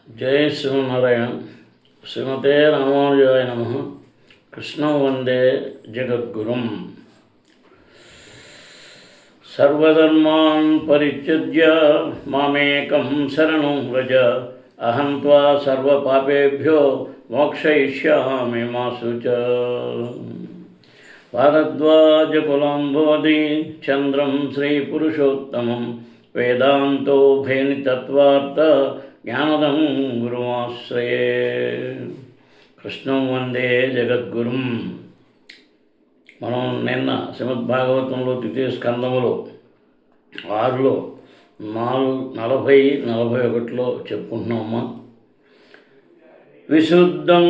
జై శ్రీమన్నారాయణ. శ్రీమతే రామానుజాయ నమః. కృష్ణం వందే జగద్గురుం. సర్వధర్మాన్ పరిత్యజ్య మామేకం శరణం వ్రజ. అహం త్వా సర్వపాపేభ్యో మోక్షయిష్యామి మా శుచ. భారద్వాజకులాంబోధి చంద్రం శ్రీపురుషోత్తమం వేదాంతో భేనితత్వార్థ జ్ఞానదం గురుమాశ్రయే. కృష్ణం వందే జగద్గురుం. మనం నిన్న శ్రీమద్భాగవతంలో ద్వితీయ స్కందములో 6లో 40-41లో చెప్పుకుంటున్నామమ్మా. విశుద్ధం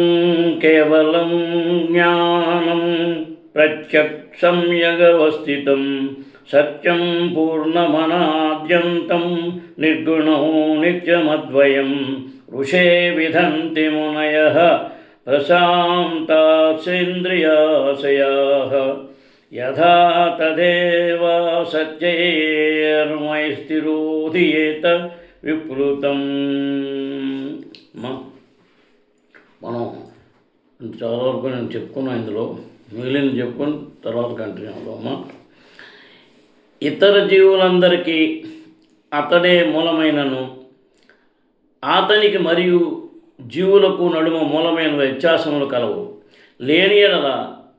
కేవలం జ్ఞానం ప్రత్యక్షం యగవస్థితం సత్యం పూర్ణమనాద్యంతం నిర్గుణం నిత్యమద్వయం ఋషే విధంతి మునయః ప్రశాంతాసేంద్రియాశయాః యథా తదేవ సత్యైర్మయస్థిరోధియేత విప్లుతం. మనం చాలా వరకు నేను చెప్పుకున్నా, ఇందులో మిగిలిన చెప్పుకొని తర్వాత కంటిన్యూ అవుదామా. ఇతర జీవులందరికీ అతడే మూలమైనను అతనికి మరియు జీవులకు నడుమ మూలమైన వ్యత్యాసములు కలవు. లేని ఎడల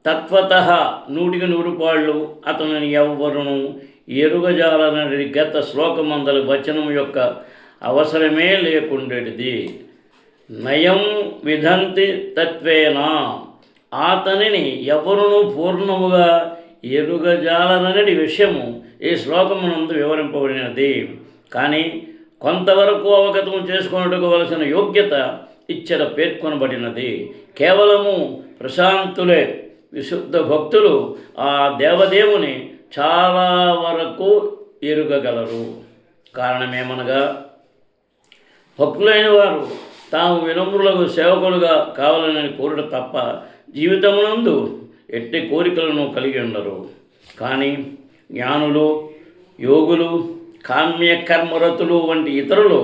తత్వతః 100% అతనిని ఎవ్వరును ఎరుగజాలనని గత శ్లోకమందలి వచనం యొక్క అవసరమే లేకుండేటిది. నయం విధంతి తత్వేనా, అతనిని ఎవరును పూర్ణముగా ఎరుగజాలనని విషయము ఈ శ్లోకమునందు వివరింపబడినది. కానీ కొంతవరకు అవగతము చేసుకోవలసిన యోగ్యత ఇచ్చట పేర్కొనబడినది. కేవలము ప్రశాంతులే విశుద్ధ భక్తులు ఆ దేవదేవుని చాలా వరకు ఎరుగగలరు. కారణమేమనగా భక్తులైన వారు తాము వినమ్రులకు సేవకులుగా కావాలని కోరుట తప్ప జీవితమునందు ఎట్టి కోరికలను కలిగి ఉండరు. కానీ జ్ఞానులు, యోగులు, కామ్యకర్మరతులు వంటి ఇతరులు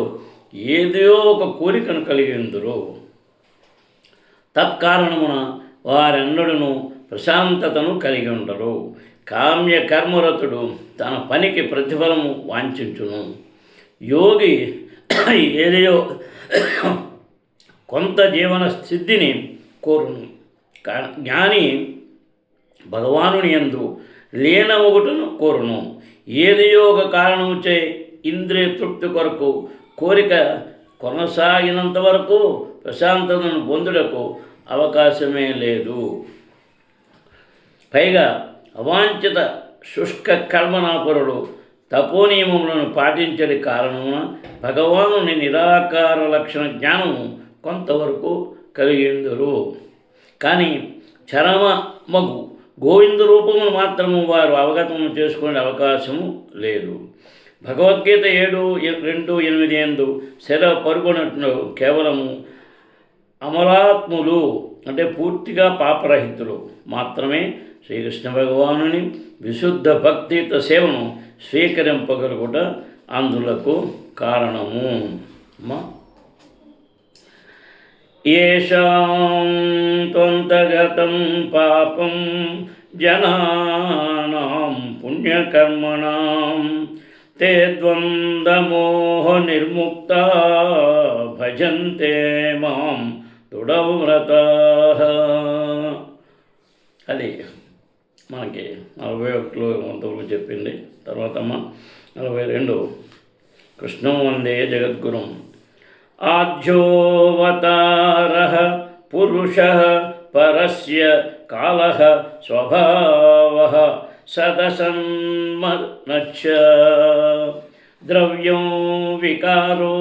ఏదో ఒక కోరికను కలిగి ఉందరు. తత్కారణమున వారెన్నడూ ప్రశాంతతను కలిగి ఉండరు. కామ్యకర్మరతుడు తన పనికి ప్రతిఫలము వాంఛించును. యోగి ఏదో కొంత జీవన స్థితిని కోరును. జ్ఞాని భగవానుని యందు లీనమొగుటను కోరును. ఏదియో ఒక కారణముచే ఇంద్రియ తృప్తి కొరకు కోరిక కొనసాగినంత వరకు ప్రశాంతతను పొందుటకు అవకాశమే లేదు. పైగా అవాంఛిత శుష్క కర్మనాపరుడు తపోనియమములను పాటించడి కారణమున భగవానుని నిరాకార లక్షణ జ్ఞానము కొంతవరకు కలిగిందురు. కానీ చరమమగు గోవింద రూపమును మాత్రము వారు అవగతము చేసుకునే అవకాశము లేదు. భగవద్గీత 7:2-8 శర పరుగునట్లు కేవలము అమలాత్ములు అంటే పూర్తిగా పాపరహితులు మాత్రమే శ్రీకృష్ణ భగవానుని విశుద్ధ భక్తియుత సేవను స్వీకరింపగలుగుట అందులకు కారణము. ఏషాం త్వంతగతం పాపం జనానాం పుణ్యకర్మణాం తే ద్వంద్వమోహ నిర్ముక్తా భజంతే మాం దృఢవ్రతాః. అది మనకి 41లో అంతవరకు చెప్పింది. తర్వాత 42 కృష్ణం వందే జగద్గురుం. ఆధ్యోవతారః పురుషః పరస్య కాలః స్వభావః సదసన్మనచ్చ ద్రవ్యం వికారో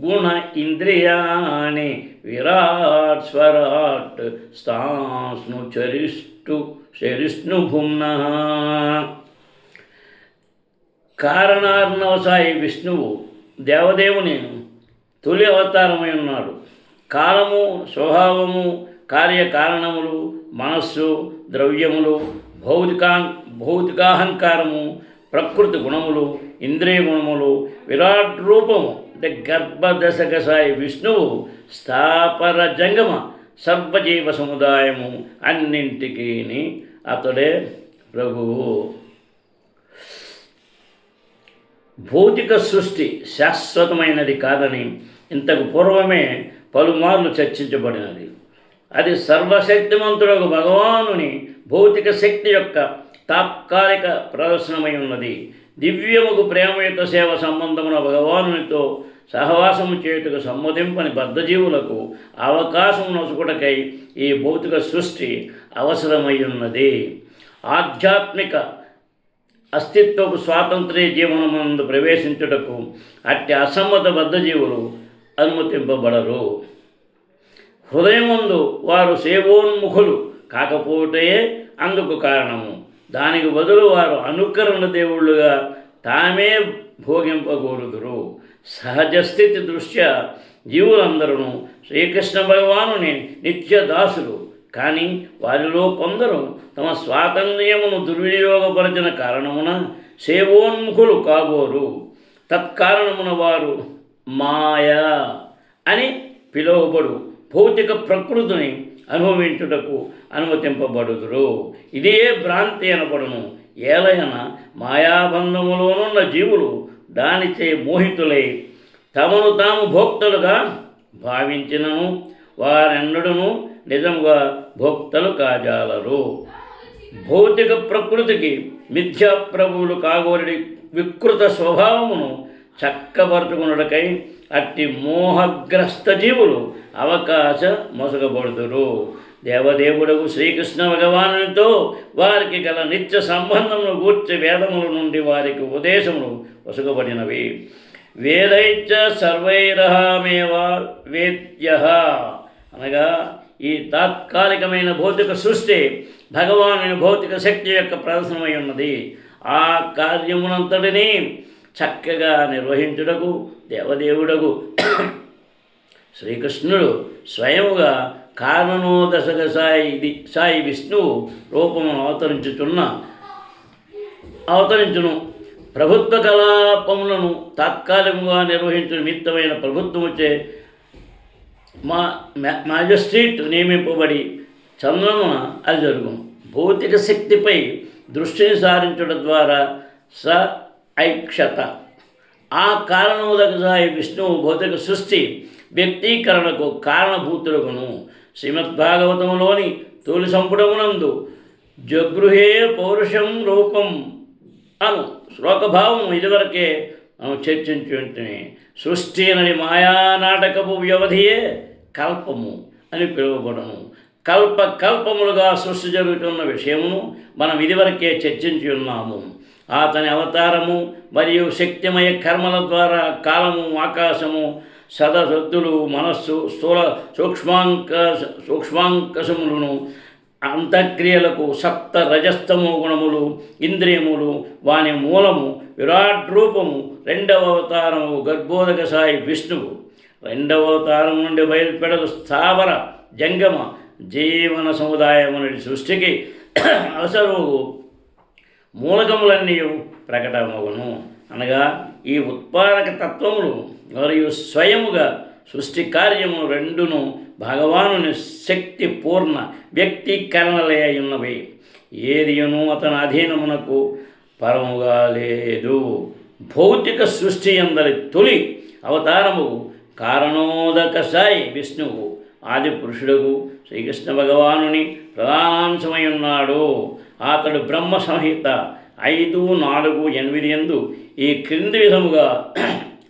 గుణ ఇంద్రియాణి విరాట్ స్వరాట్ స్థాస్ను చరిష్ణు భుమ్నః. కారణార్ణవసాయి విష్ణువు దేవదేవుని తొలి అవతారమై ఉన్నాడు. కాలము, స్వభావము, కార్యకారణములు, మనస్సు, ద్రవ్యములు, భౌతికాహంకారము, ప్రకృతి గుణములు, ఇంద్రియ గుణములు, విరాట్ రూపము, అంటే గర్భదశక సాయి విష్ణువు స్థాపర జంగమ సర్వజీవ సముదాయము అన్నింటికీ అతడే ప్రభువు. భౌతిక సృష్టి శాశ్వతమైనది కాదని ఇంతకు పూర్వమే పలుమార్లు చర్చించబడినది. అది సర్వశక్తిమంతుడకు భగవానుని భౌతిక శక్తి యొక్క తాత్కాలిక ప్రదర్శనమై ఉన్నది. దివ్యముకు ప్రేమయుత సేవ సంబంధమున భగవానునితో సహవాసము చేయుటకు సమ్మతింపని బద్ధజీవులకు అవకాశం నొసుకుటకై ఈ భౌతిక సృష్టి అవసరమై ఉన్నది. ఆధ్యాత్మిక అస్తిత్వపు స్వాతంత్ర్య జీవనమందు ప్రవేశించుటకు అట్టి అసమ్మత బద్ధజీవులు అనుమతింపబడరు. హృదయమందు వారు సేవోన్ముఖులు కాకపోతే అందుకు కారణము. దానికి బదులు వారు అనుకరణ దేవుళ్ళుగా తామే భోగింపకూడదురు. సహజస్థితి దృష్ట్యా జీవులందరూ శ్రీకృష్ణ భగవానుని నిత్య దాసులు. కానీ వారిలో కొందరు తమ స్వాతంత్ర్యమును దుర్వినియోగపరిచిన కారణమున సేవోన్ముఖులు కాబోరు. తత్కారణమున వారు మాయా అని పిలువబడు భౌతిక ప్రకృతిని అనుభవించుటకు అనుమతింపబడుదురు. ఇదే భ్రాంతి అనబడును. ఏలైన మాయాబంధములోనున్న జీవులు దానిచే మోహితులై తమను తాము భోక్తలుగా భావించినను వారెన్నడూను నిజముగా భోక్తలు కాజాలరు. భౌతిక ప్రకృతికి మిథ్యాప్రభువులు కాగోరి వికృత స్వభావమును చక్కబరుచుకున్నటకై అట్టి మోహగ్రస్త జీవులు అవకాశ మొసగబడుదురు. దేవదేవుడకు శ్రీకృష్ణ భగవానునితో వారికి గల నిత్య సంబంధమును గూర్చి వేదముల నుండి వారికి ఉపదేశములు వసుగబడినవి. వేదైచ్చ సర్వైరహమేవ వేద్యః అనగా ఈ తాత్కాలికమైన భౌతిక సృష్టి భగవానుని భౌతిక శక్తి యొక్క ప్రదర్శనమై ఉన్నది. ఆ కార్యమునంతటినీ చక్కగా నిర్వహించుటకు దేవదేవుడకు శ్రీకృష్ణుడు స్వయముగా కారణోదశక సాయి విష్ణువు రూపమును అవతరించును. ప్రభుత్వ కలాపములను తాత్కాలికంగా నిర్వహించు నిమిత్తమైన ప్రభుత్వముచే మ్యాజిస్ట్రేట్ నియమింపబడి చంద్రమున అది జరుగును. భౌతిక శక్తిపై దృష్టిని సారించడం ద్వారా ఐక్షత. ఆ కారణోదక సాయి విష్ణువు భౌతిక సృష్టి వ్యక్తీకరణకు కారణభూతులగును. శ్రీమద్భాగవతంలోని తొలి సంపుటమునందు జగృహే పౌరుషం రూపం అను శ్లోకభావం ఇదివరకే చర్చించుంటే సృష్టి అనని మాయానాటకపు వ్యవధియే కల్పము అని పిలువబడను. కల్పములుగా సృష్టి జరుగుతున్న విషయమును మనం ఇదివరకే చర్చించి ఉన్నాము. అతని అవతారము మరియు శక్తిమయ కర్మల ద్వారా కాలము, ఆకాశము, సదశక్తులు, మనస్సు, స్థూల సూక్ష్మాంకసములను, అంతఃక్రియలకు సప్త రజస్తము గుణములు, ఇంద్రియములు, వాని మూలము, విరాట్ రూపము, రెండవ అవతారము గర్భోదక సాయి విష్ణువు. రెండవ అవతారం నుండి బయలుపెడలు స్థావర జంగమ జీవన సముదాయమునటి సృష్టికి అవసరము మూలకములన్నీ ప్రకటమగును. అనగా ఈ ఉత్పాదక తత్వములు మరియు స్వయముగా సృష్టి కార్యము రెండును భగవానుని శక్తి పూర్ణ వ్యక్తీకరణలే ఉన్నవి. ఏదియును అతని అధీనమునకు పరముగా లేదు. భౌతిక సృష్టి అందరి తొలి అవతారము కారణోదక సాయి విష్ణువు ఆది పురుషుడుకు శ్రీకృష్ణ భగవానుని ప్రధానాంశమై ఉన్నాడు. అతడు బ్రహ్మ సంహిత 5:4-8 యందు ఈ క్రింది విధముగా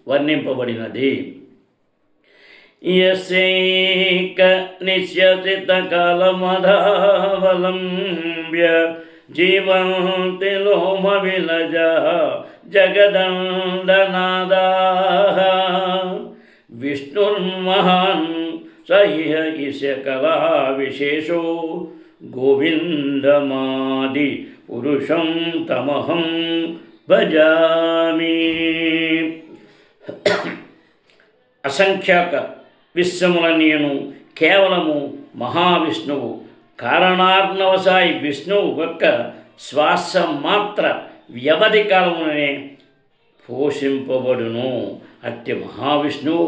వర్ణింపబడినది. యస్యైక నిశ్యసిత కాలమధావలంబ్య జీవంతి లోమ విలజ జగదండనాదాః విష్ణుర్మహాన్ సహ్య ఇష కళా విశేషో గోవిందమాది పురుషం తమహం భజామి. అసంఖ్యాక విశ్వములన్నీయును కేవలము మహావిష్ణువు పోషింపబడును. అట్టి మహావిష్ణువు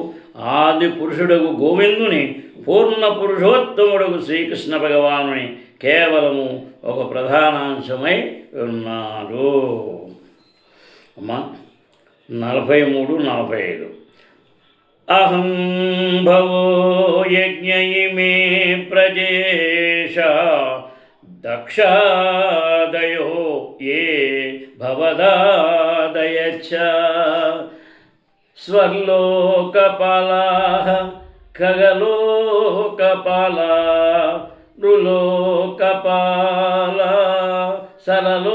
ఆది పురుషుడగు గోవిందుని పూర్ణ పురుషోత్తముడగు శ్రీకృష్ణ భగవానుని కేవలము ఒక ప్రధానాంశమై ఉన్నారు. అమ్మా 43-45 అహం భవో యజ్ఞయిమే ప్రజేష దక్షాదయో ఏ భవదాదయచ్చ స్వర్లోకపాలాః ఖగలోకపాలాః నృలోకపాలా సరలోకపాలాః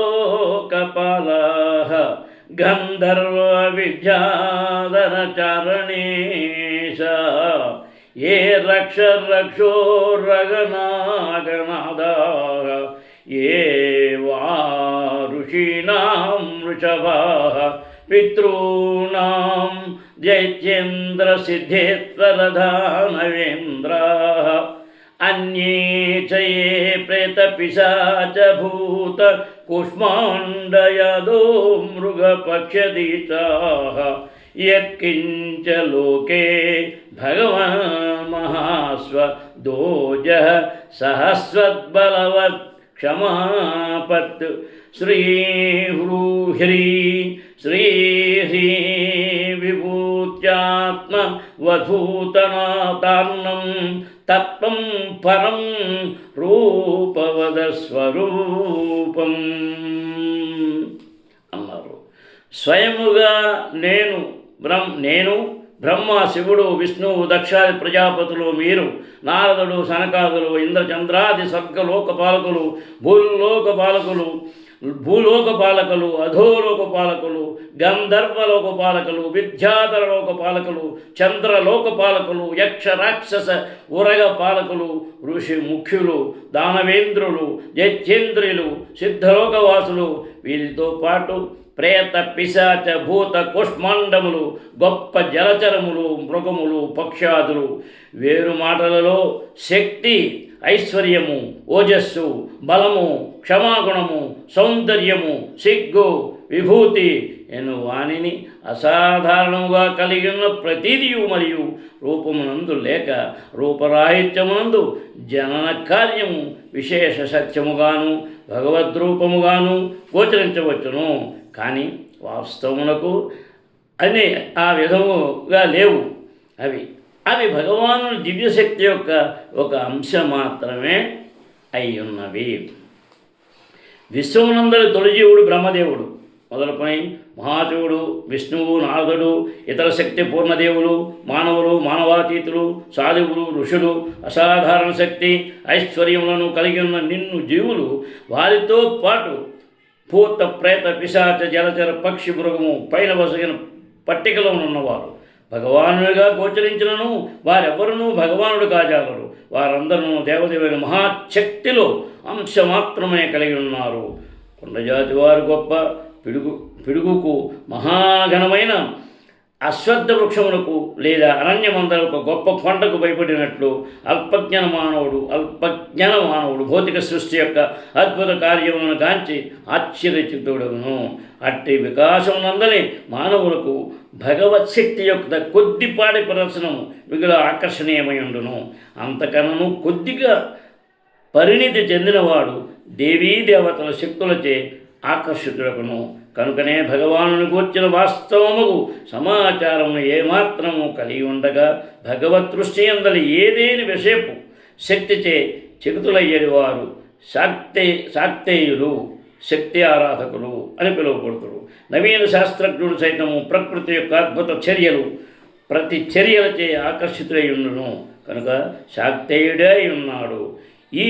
గంధర్వ విద్యాధరచరణేశ ఏ రక్షో రగనాగనాదాః ఏ వా ఋషీణాం వృషభాః పితॄణాం దైత్యేంద్ర సిద్ధేశ్వరదానవేంద్రాః అన్యే చ ఏ ప్రేతపిశాచ భూత కూష్మాండయదో మృగపక్షదీచాః యత్కించ లోకే భగవాన్ మహాస్వదోజః సహస్వద్బలవత్ క్షమాపత్ శ్రీహ్రీ శ్రీహ్రీ విభూత్యాత్మ వధూతనాతార్ణం తత్వం పరం రూపవద స్వరూపం అన్నారు. స్వయముగా నేను బ్రహ్మ, శివుడు, విష్ణువు, దక్షాది ప్రజాపతులు, మీరు, నారదుడు, సనకాదులు, ఇంద్రచంద్రాది స్వర్గలోకపాలకులు, భూలోకపాలకులు, అధోలోకపాలకులు, గంధర్వలోకపాలకులు, విద్యాధర లోకపాలకులు, చంద్రలోకపాలకులు, యక్ష రాక్షస ఉరగ పాలకులు, ఋషి ముఖ్యులు, దానవేంద్రులు, దైత్యేంద్రులు, సిద్ధలోకవాసులు, వీరితో పాటు ప్రేత పిశాచ భూత కుష్మాండములు, గొప్ప జలచరములు, మృగములు, పక్షాదులు, వేరు మాటలలో శక్తి, ఐశ్వర్యము, ఓజస్సు, బలము, క్షమాగుణము, సౌందర్యము, సిగ్గు, విభూతి ఎను వాణిని అసాధారణముగా కలిగి ఉన్న ప్రతీదియు మరియు రూపమునందు లేక రూపరాహిత్యమునందు జనన కార్యము విశేష సత్యముగాను భగవద్రూపముగాను గోచరించవచ్చును. కానీ వాస్తవమునకు అనే ఆ విధముగా లేవు. అవి భగవాను దివ్యశక్తి యొక్క ఒక అంశం మాత్రమే అయి ఉన్నవి. విశ్వమునందరి తొలిజీవుడు బ్రహ్మదేవుడు మొదలుకొని మహాశివుడు, విష్ణువు, నారదుడు, ఇతర శక్తి పూర్ణదేవులు, మానవులు, మానవాతీతులు, సాధువులు, ఋషులు, అసాధారణ శక్తి ఐశ్వర్యములను కలిగి ఉన్న నిన్ను జీవులు, వారితో పాటు భూత ప్రేత పిశాచ జలచర పక్షి మృగము పైన వసగిన పట్టికలో ఉన్నవారు భగవానుడిగా గోచరించినను వారెవరునూ భగవానుడు కాజాలరు. వారందరూ దేవదేవుని మహాశక్తిలో అంశ మాత్రమే కలిగి ఉన్నారు. కొండజాతి వారు గొప్ప పిడుగుకు మహాఘనమైన అశ్వత్థ వృక్షమునకు లేదా అరణ్యమందరకు గొప్ప కొండకు భయపడినట్లు అల్పజ్ఞాన మానవుడు భౌతిక సృష్టి యొక్క అద్భుత కార్యములను గాంచి ఆశ్చర్యచిత్తుడగును. అట్టి వికాసమునందని మానవులకు భగవత్శక్తి యొక్క కొద్దిపాటి ప్రదర్శనము మిగుల ఆకర్షణీయమై ఉండును. అంతకనను కొద్దిగా పరిణితి చెందినవాడు దేవీ దేవతల శక్తులచే ఆకర్షితుడకును. కనుకనే భగవానుని గూర్చిన వాస్తవముగు సమాచారమును ఏమాత్రము కలిగి ఉండగా భగవత్ దృష్టి అందలి ఏదేని విషయపు శక్తిచే చకితులయ్యేది వారు శాక్తేయులు, శక్తి ఆరాధకులు అని పిలువబడుతురు. నవీన శాస్త్రజ్ఞుడు సైతము ప్రకృతి యొక్క అద్భుత ప్రతి చర్యలచే ఆకర్షితులై ఉండును. కనుక శాక్తేయుడే ఉన్నాడు. ఈ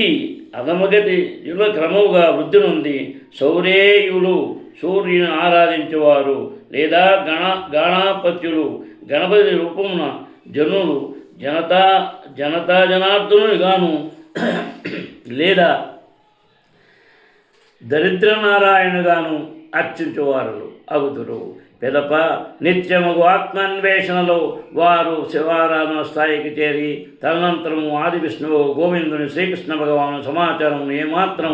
అధమగతిలో క్రమముగా వృద్ధి నుండి సౌరేయులు సూర్యుని ఆరాధించేవారు లేదా గణాపత్యులు గణపతి రూపమున జనులు జనార్దనుని గాను లేదా దరిద్రనారాయణగాను అర్చించేవారు అగుదురు. పిదప నిత్యముగు ఆత్మాన్వేషణలో వారు శివారాధన స్థాయికి చేరి తదనంతరము ఆది విష్ణువు గోవిందుని శ్రీకృష్ణ భగవాను సమాచారము ఏమాత్రం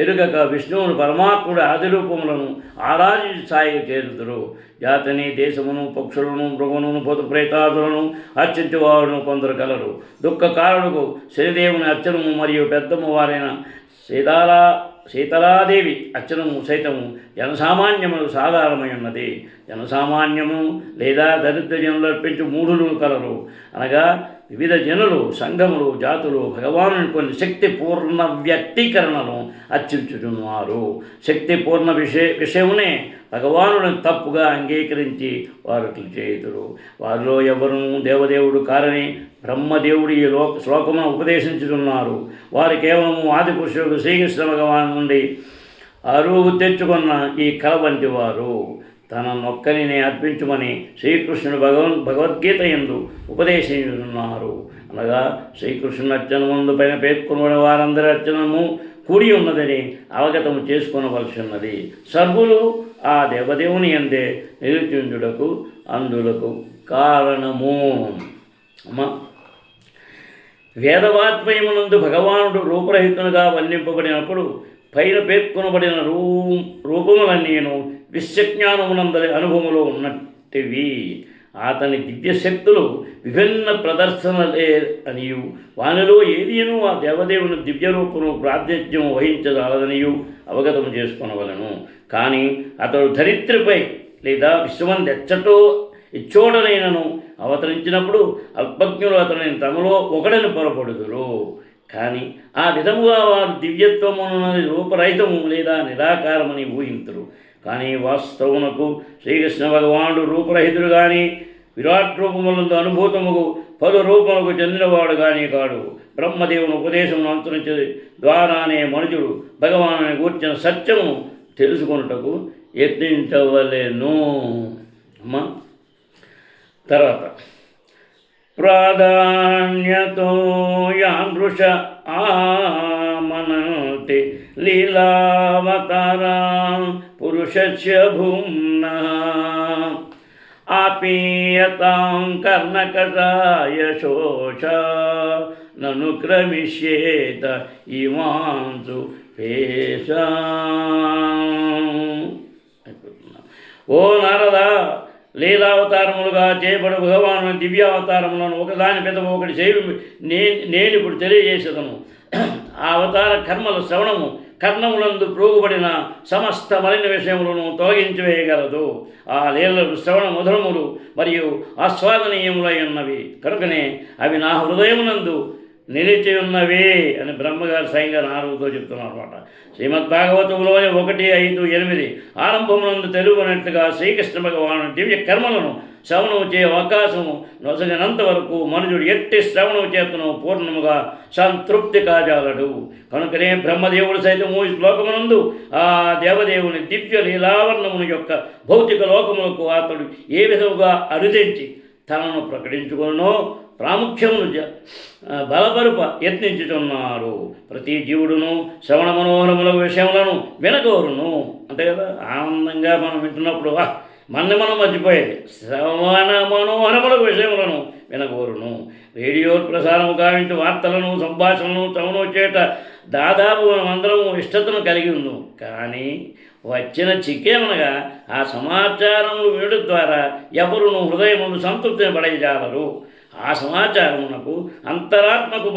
ఎరుగక విష్ణువును పరమాత్ముడి ఆది రూపములను ఆరాధించి స్థాయికి చేరుతురు. జాతిని దేశమును పక్షులను మృగమును భూత ప్రేతాదులను అర్చించేవారును కొందరు కలరు. దుఃఖకారుడుకు శనిదేవుని అర్చనము మరియు పెద్దమ్మ వారైన సీతలాదేవి అర్చనము సైతము జనసామాన్యములకు సాధారణమై ఉన్నది. జనసామాన్యము లేదా దరిద్ర జనులు అర్పించు మూఢులు కలరు. అనగా వివిధ జనులు, సంఘములు, జాతులు భగవానుని కొన్ని శక్తిపూర్ణ వ్యక్తీకరణను అర్చించుతున్నారు. శక్తిపూర్ణ విషయమునే భగవానుని తప్పుగా అంగీకరించి వారు చేయుదురు. వారిలో ఎవరు దేవదేవుడు కారని బ్రహ్మదేవుడు ఈ శ్లోకమును ఉపదేశించుతున్నారు. వారు కేవలము ఆది పురుషుడు శ్రీకృష్ణ భగవాను నుండి అరువు తెచ్చుకున్న ఈ కళ వంటి వారు. తన నొక్కని అర్పించమని శ్రీకృష్ణుడు భగవద్గీత యందు ఉపదేశించుతున్నారు. అనగా శ్రీకృష్ణుని అర్చన ముందు పైన పేర్కొన్న వారందరి అర్చనము కూడి ఉన్నదని అవగతము చేసుకొనవలసి ఉన్నది. సర్వులు ఆ దేవదేవుని యందే నిలుచుండుటకు అందులకు కారణము. వేదవాత్మయమునందు భగవానుడు రూపరహితునిగా వర్ణింపబడినప్పుడు పైన పేర్కొనబడిన రూపములన్నీను విశ్వజ్ఞానమునందరి అనుభవములో ఉన్నట్టివి. అతని దివ్యశక్తులు విభిన్న ప్రదర్శనలే అనియు వానిలో ఏదియను ఆ దేవదేవుని దివ్యరూపము ప్రాతినిధ్యం వహించగలదనియు అవగతము చేసుకొనవలను. కానీ అతడు ధరిత్రిపై లేదా విశ్వమందెచ్చటో ఇచ్చోడనైనను అవతరించినప్పుడు అల్పజ్ఞులు అతనిని తమలో ఒకడని పొరపడుదురు. కానీ ఆ విధముగా వారు దివ్యత్వమునది రూపరహితము లేదా నిరాకారమని ఊహింతురు. కానీ వాస్తవమునకు శ్రీకృష్ణ భగవానుడు రూపరహితుడు కానీ విరాట్ రూపములందు అనుభూతముకు పలు రూపములకు చెందినవాడు కానీ కాడు. బ్రహ్మదేవుని ఉపదేశమును అనుసరించే ద్వారానే మనుషుడు భగవానుని గూర్చిన సత్యమును తెలుసుకొనుటకు యత్నించవలెను. తర్వాత ప్రాధాన్యతో యాదృశ ఆమనతే లీలావతారాం పురుషస్య భూమ్నః ఆపీయతాం కర్ణకటాయ శోష నను క్రమిష్యేత ఇమాంసు పేషా. ఓ నారదా, లీలావతారములుగా చేయబడు భగవాను దివ్యావతారములను ఒకదాని పెద్ద ఒకటి చేయి నేను ఇప్పుడు తెలియజేసేదను. ఆ అవతార కర్మల శ్రవణము కర్ణములందు ప్రోగుబడిన సమస్త మలిన విషయములను తొలగించి వేయగలదు. ఆ లీలలు శ్రవణ మధురములు మరియు ఆస్వాదనీయములై ఉన్నవి కనుకనే అవి నా హృదయమునందు నిలిచి ఉన్నవే అని బ్రహ్మగారు స్వయంగా నారదుతో చెప్తున్నారు అన్నమాట. శ్రీమద్భాగవతంలోని 1:5-8 ఆరంభమునందు తెలుగునట్లుగా శ్రీకృష్ణ భగవాను దివ్య కర్మలను శ్రవణము చే అవకాశము నొసగినంత వరకు మనుషుడు ఎట్టి శ్రవణము చేతను పూర్ణముగా సంతృప్తి కాజాలడు. కనుకనే బ్రహ్మదేవుడు సైతము ఈ శ్లోకమునందు ఆ దేవదేవుని దివ్య లీలావర్ణమును యొక్క భౌతిక లోకములకు అతడు ఏ విధముగా అరుదించి తనను ప్రకటించుకొనో ప్రాముఖ్యమును బలపరుప యత్నించుతున్నారు. ప్రతి జీవుడును శ్రవణ మనోహరముల విషయములను వినగోరును. అంతే కదా, ఆనందంగా మనం వింటున్నప్పుడు మనం మర్చిపోయేది శ్రవణ మనోహరముల విషయములను వినగోరును. రేడియో ప్రసారము కావించి వార్తలను సంభాషణను శ్రవణం చేట దాదాపు మనమందరము ఇష్టతను కలిగి ఉన్నాం. కానీ వచ్చిన చిక్కేమనగా ఆ సమాచారములు వినడం ద్వారా ఎవరును హృదయమును సంతృప్తిని పడేయజాలరు. ఆ సమాచారమునకు అంతరాత్మకు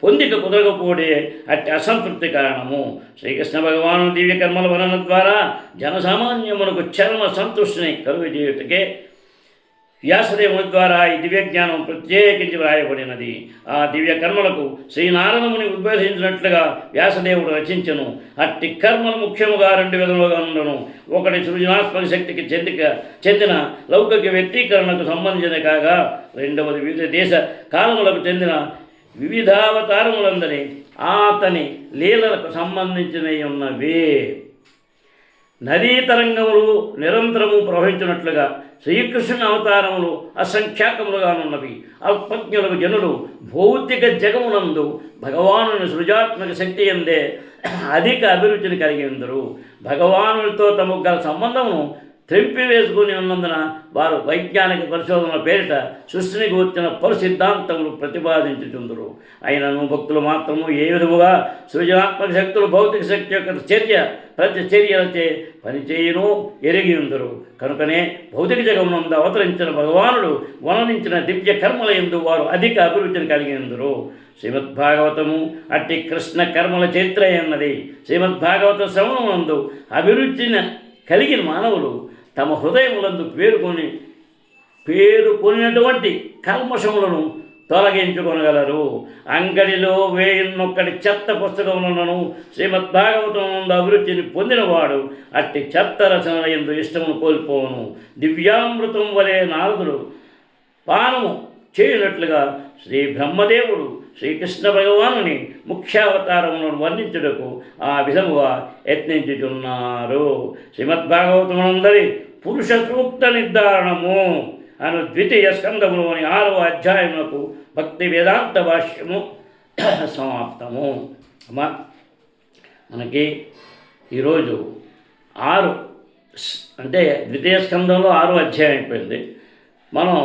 పొందిక కుదరకపోతే అట్టి అసంతృప్తి కారణము. శ్రీకృష్ణ భగవాను దివ్య కర్మల వలన ద్వారా జనసామాన్యమునకు చరమ సంతృష్టిని కలుగజేయుటకే వ్యాసదేవుని ద్వారా ఈ దివ్యజ్ఞానం ప్రత్యేకించి వ్రాయబడినది. ఆ దివ్య కర్మలకు శ్రీనారాయణముని ఉద్బోధించినట్లుగా వ్యాసదేవుడు రచించను. అట్టి కర్మలు ముఖ్యముగా 2 విధములుగా ఉండను. ఒకటి సృజనాత్మక శక్తికి చెందిన లౌకిక వ్యక్తీకరణకు సంబంధించిన కాగా, రెండవది వివిధ దేశ కాలములకు చెందిన వివిధావతారములందరి అతని లీలలకు సంబంధించినవి ఉన్నవే. నదీ తరంగములు నిరంతరము ప్రవహించినట్లుగా శ్రీకృష్ణుని అవతారములు అసంఖ్యాకములుగానున్నవి. అల్పజ్ఞులకు జనులు భౌతిక జగమునందు భగవానుని సృజాత్మక శక్తి ఎందే అధిక అభిరుచిని కలిగి ఉందరు. భగవానుడితో తమకు గల సంబంధమును త్రెంపివేసుకుని ఉన్నందున వారు వైజ్ఞానిక పరిశోధనల పేరిట సృష్టిని గూర్చిన పలు సిద్ధాంతములు ప్రతిపాదించుచుందురు. అయినను భక్తులు మాత్రము ఏ విధముగా సృజనాత్మక శక్తులు భౌతిక శక్తి యొక్క ప్రతి చర్యలచే పనిచేయును ఎరిగి ఉందరు. కనుకనే భౌతిక జగమునందు అవతరించిన భగవానుడు వర్ణించిన దివ్య కర్మల యందు వారు అధిక అభిరుచిని కలిగి ఉందరు. శ్రీమద్భాగవతము అట్టి కృష్ణ కర్మల చరిత్ర అన్నది. శ్రీమద్భాగవత శ్రవణమునందు అభిరుచిని కలిగిన మానవులు తమ హృదయములందు పేరుకొనినటువంటి కల్మషములను తొలగించుకొనగలరు. అంగడిలో 1001 చెత్త పుస్తకములను శ్రీమద్భాగవతం నందు అభిరుచిని పొందినవాడు అట్టి చెత్త రచనల యందు ఇష్టమును కోల్పోవును. దివ్యామృతం వలె నారదుడు పానము చేయనట్లుగా శ్రీ బ్రహ్మదేవుడు శ్రీకృష్ణ భగవానుని ముఖ్యావతారములను వర్ణించుటకు ఆ విధముగా యత్నించుచున్నారు. శ్రీమద్భాగవతమునందరి పురుష సూక్త నిర్ధారణము అను 2వ స్కందములోని 6వ అధ్యాయములకు భక్తి వేదాంత భాష్యము సమాప్తము. అమ్మా, మనకి ఈరోజు 6 అంటే 2వ స్కందంలో 6వ అధ్యాయం అయిపోయింది. మనం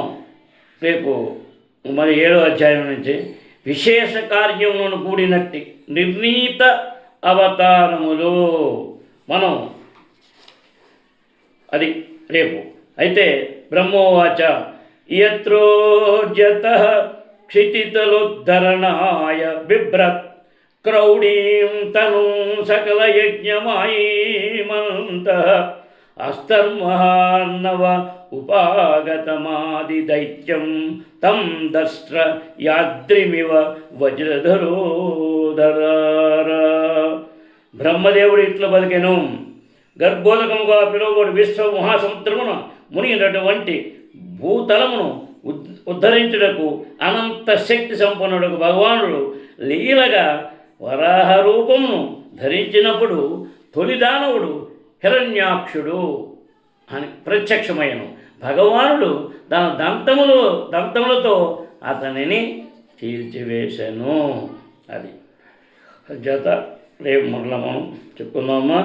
రేపు మరి 7వ అధ్యాయం నుంచి విశేష కార్యములను కూడినట్టి నిర్ణీత అవతారములు మనం అది రేపు. అయితే బ్రహ్మోవాచ యత్రోజ్యతః క్షితితలోద్ధరణాయ బిభ్రత్ క్రౌడీం తను సకల యజ్ఞమాయీమంతః అస్తర్మహార్ణవ ఉపాగతమాది దైత్యం తం దస్ట్ర యాద్రిమివ వజ్రధరోధర. బ్రహ్మదేవుడు ఇట్లా పలికెను. గర్భోదకముగా పిలువబడు విశ్వ మహాసముద్రమున మునిగినటువంటి భూతలమును ఉద్ధరించుటకు అనంత శక్తి సంపన్నుడకు భగవానుడు లీలగా వరాహ రూపమును ధరించినప్పుడు తొలి దానవుడు హిరణ్యాక్షుడు అని ప్రత్యక్షమయ్యను. భగవానుడు తన దంతములతో అతనిని చీల్చివేశాను. అది జత రేపు మరల మనం చెప్పుకుందామా,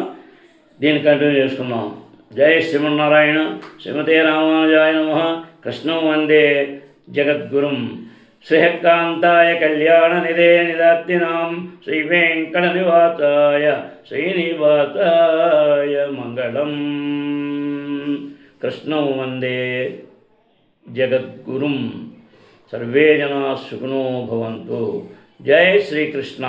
దీన్ని కంటిన్యూ చేసుకుందాం. జై శ్రీమన్నారాయణ. శ్రీమతే రామానుజాయ నమః. కృష్ణం వందే జగద్గురుం. శ్రీకాంతాయ కళ్యాణ నిదే నిదాత్తినాం శ్రీ వెంకట నివాసాయ శ్రీనివాసాయ మంగళం. కృష్ణం వందే జగద్గురుం. సర్వే జనా సుఖినో భవంతు. జై శ్రీకృష్ణ.